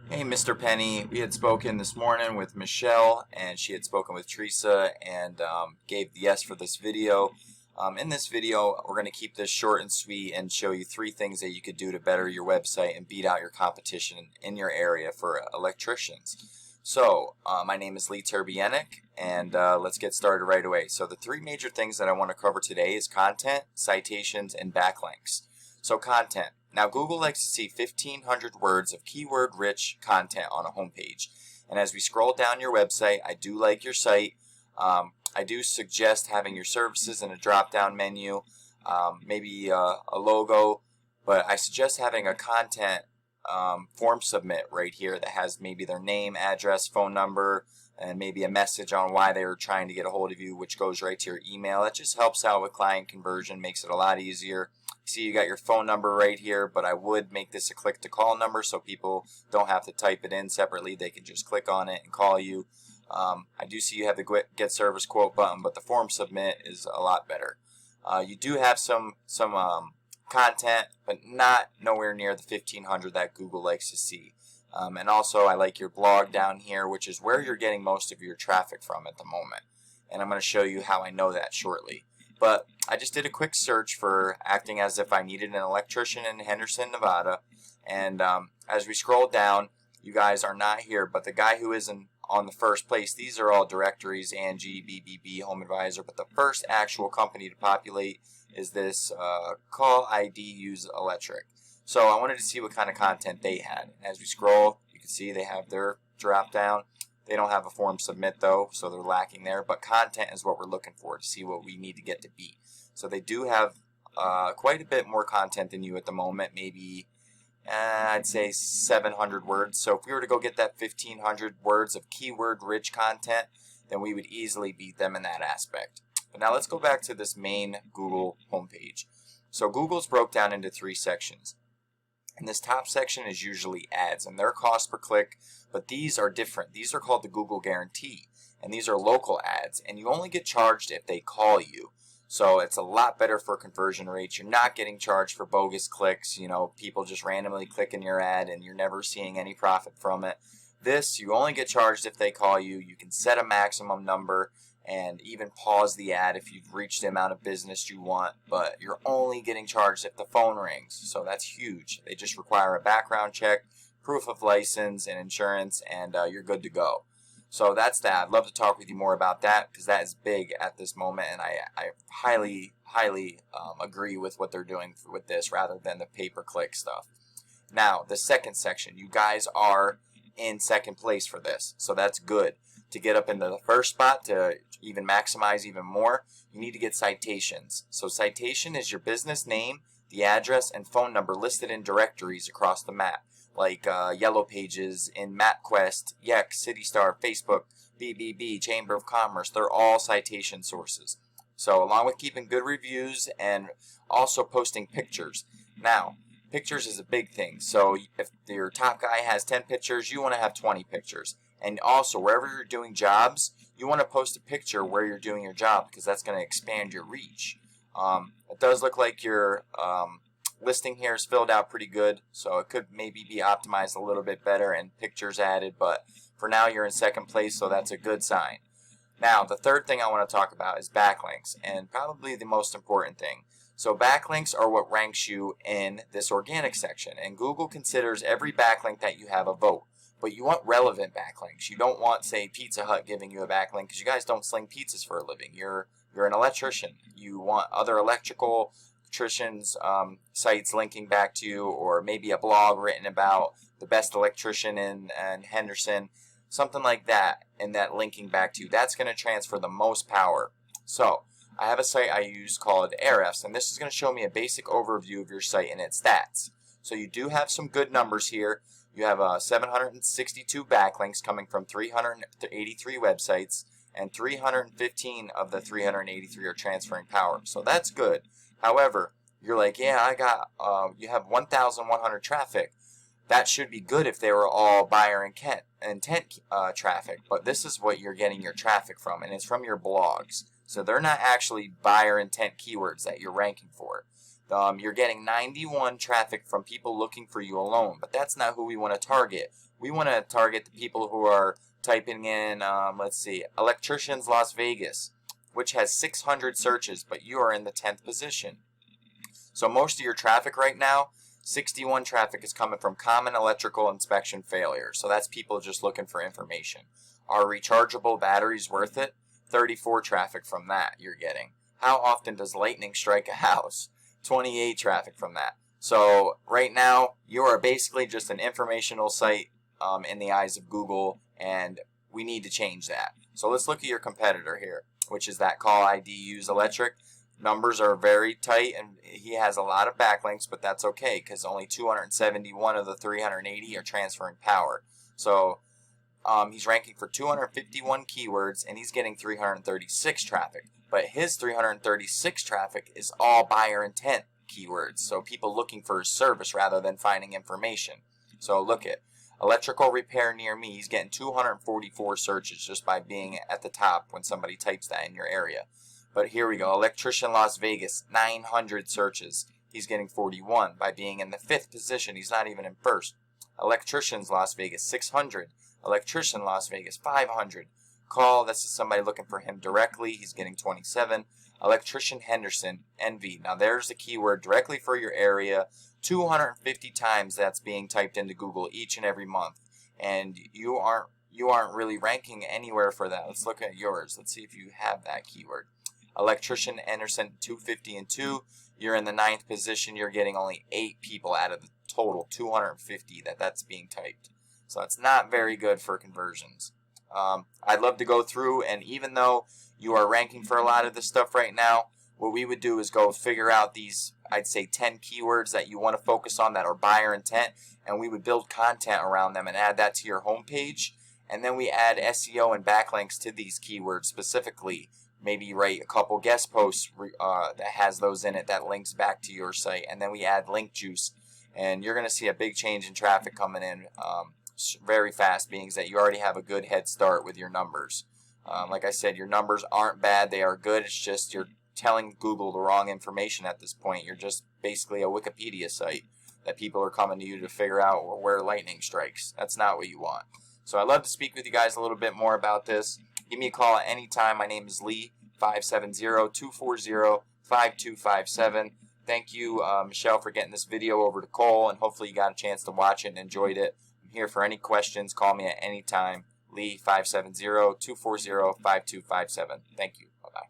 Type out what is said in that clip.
Hey, Mr. Penny. We had spoken this morning with Michelle, and she had spoken with Teresa, and gave the yes for this video. In this video, we're going to keep this short and sweet and show you 3 things that you could do to better your website and beat out your competition in your area for electricians. So, my name is Lee Turbienik, and let's get started right away. So, the 3 major things that I want to cover today is content, citations, and backlinks. So, content. Now, Google likes to see 1,500 words of keyword-rich content on a homepage. And as we scroll down your website, I do like your site. I do suggest having your services in a drop-down menu, maybe a logo, but I suggest having a content form submit right here that has maybe their name, address, phone number, and maybe a message on why they were trying to get a hold of you, which goes right to your email. That just helps out with client conversion, makes it a lot easier. See, you got your phone number right here, but I would make this a click to call number so people don't have to type it in separately. They can just click on it and call you. I do see you have the get service quote button, but the form submit is a lot better. You do have some content, but not nowhere near the 1,500 that Google likes to see. And also, I like your blog down here, which is where you're getting most of your traffic from at the moment. And I'm going to show you how I know that shortly. But I just did a quick search for acting as if I needed an electrician in Henderson, Nevada. And as we scroll down, you guys are not here, but the guy who is on the first place, these are all directories, Angie, BBB, Home Advisor, but the first actual company to populate is this Call ID Use Electric. So I wanted to see what kind of content they had. As we scroll, you can see they have their drop down. They don't have a form submit though, so they're lacking there. But content is what we're looking for to see what we need to get to beat. So they do have quite a bit more content than you at the moment, maybe I'd say 700 words. So if we were to go get that 1,500 words of keyword-rich content, then we would easily beat them in that aspect. But now let's go back to this main Google homepage. So Google's broke down into 3 sections. And this top section is usually ads, and their cost per click, but these are different. These are called the Google Guarantee, and these are local ads, and you only get charged if they call you. So it's a lot better for conversion rates. You're not getting charged for bogus clicks, people just randomly clicking your ad and you're never seeing any profit from it. This, you only get charged if they call you. You can set a maximum number and even pause the ad if you've reached the amount of business you want, but you're only getting charged if the phone rings. So that's huge. They just require a background check, proof of license and insurance, and you're good to go. So that's that. I'd love to talk with you more about that because that is big at this moment, and I highly agree with what they're doing with this rather than the pay-per-click stuff. Now, the second section, you guys are in second place for this, so that's good. To get up into the first spot, to even maximize even more, you need to get citations. So citation is your business name, the address, and phone number listed in directories across the map, like Yellow Pages, in MapQuest, Yext, CityStar, Facebook, BBB, Chamber of Commerce. They're all citation sources. So along with keeping good reviews and also posting pictures. Now, pictures is a big thing. So if your top guy has 10 pictures, you want to have 20 pictures. And also, wherever you're doing jobs, you want to post a picture where you're doing your job because that's going to expand your reach. It does look like your listing here is filled out pretty good, so it could maybe be optimized a little bit better and pictures added, but for now you're in second place, so that's a good sign. Now, the third thing I want to talk about is backlinks, and probably the most important thing. So backlinks are what ranks you in this organic section, and Google considers every backlink that you have a vote. But you want relevant backlinks. You don't want, say, Pizza Hut giving you a backlink because you guys don't sling pizzas for a living. You're an electrician. You want other electricians' sites linking back to you, or maybe a blog written about the best electrician in Henderson, something like that, and that linking back to you. That's going to transfer the most power. So I have a site I use called Ahrefs, and this is going to show me a basic overview of your site and its stats. So you do have some good numbers here. You have 762 backlinks coming from 383 websites, and 315 of the 383 are transferring power. So that's good. However, you're like, yeah, I got, you have 1,100 traffic. That should be good if they were all buyer intent traffic, but this is what you're getting your traffic from, and it's from your blogs. So they're not actually buyer intent keywords that you're ranking for. You're getting 91 traffic from people looking for you alone, but that's not who we want to target. We want to target the people who are typing in, let's see, electricians Las Vegas, which has 600 searches, but you are in the 10th position. So most of your traffic right now, 61 traffic is coming from common electrical inspection failure. So that's people just looking for information. Are rechargeable batteries worth it? 34 traffic from that you're getting. How often does lightning strike a house? 28 traffic from that. So right now you are basically just an informational site in the eyes of Google, and we need to change that. So let's look at your competitor here, which is that Call ID Use Electric. Numbers are very tight, and he has a lot of backlinks, but that's okay because only 271 of the 380 are transferring power. So he's ranking for 251 keywords, and he's getting 336 traffic. But his 336 traffic is all buyer intent keywords, so people looking for his service rather than finding information. So look at electrical repair near me. He's getting 244 searches just by being at the top when somebody types that in your area. But here we go. Electrician Las Vegas, 900 searches. He's getting 41 by being in the 5th position. He's not even in 1st. Electricians Las Vegas, 600. Electrician Las Vegas, 500. Call, this is somebody looking for him directly. He's getting 27. Electrician Henderson NV. Now there's the keyword directly for your area. 250 times that's being typed into Google each and every month. And you aren't really ranking anywhere for that. Let's look at yours. Let's see if you have that keyword. Electrician Henderson 250 and 2. You're in the 9th position. You're getting only 8 people out of the total 250 that's being typed. So it's not very good for conversions. I'd love to go through, and even though you are ranking for a lot of this stuff right now, what we would do is go figure out these, I'd say 10 keywords that you want to focus on that are buyer intent, and we would build content around them and add that to your homepage. And then we add SEO and backlinks to these keywords specifically. Maybe write a couple guest posts that has those in it that links back to your site, and then we add link juice, and you're going to see a big change in traffic coming in very fast, being that you already have a good head start with your numbers. Like I said, your numbers aren't bad, they are good. It's just you're telling Google the wrong information at this point. You're just basically a Wikipedia site that people are coming to you to figure out where lightning strikes. That's not what you want. So I'd love to speak with you guys a little bit more about this. Give me a call at any time. My name is Lee, 570-240-5257. Thank you, Michelle, for getting this video over to Cole, and hopefully you got a chance to watch it and enjoyed it. I'm here for any questions. Call me at any time. Lee, 570-240-5257. Thank you. Bye-bye.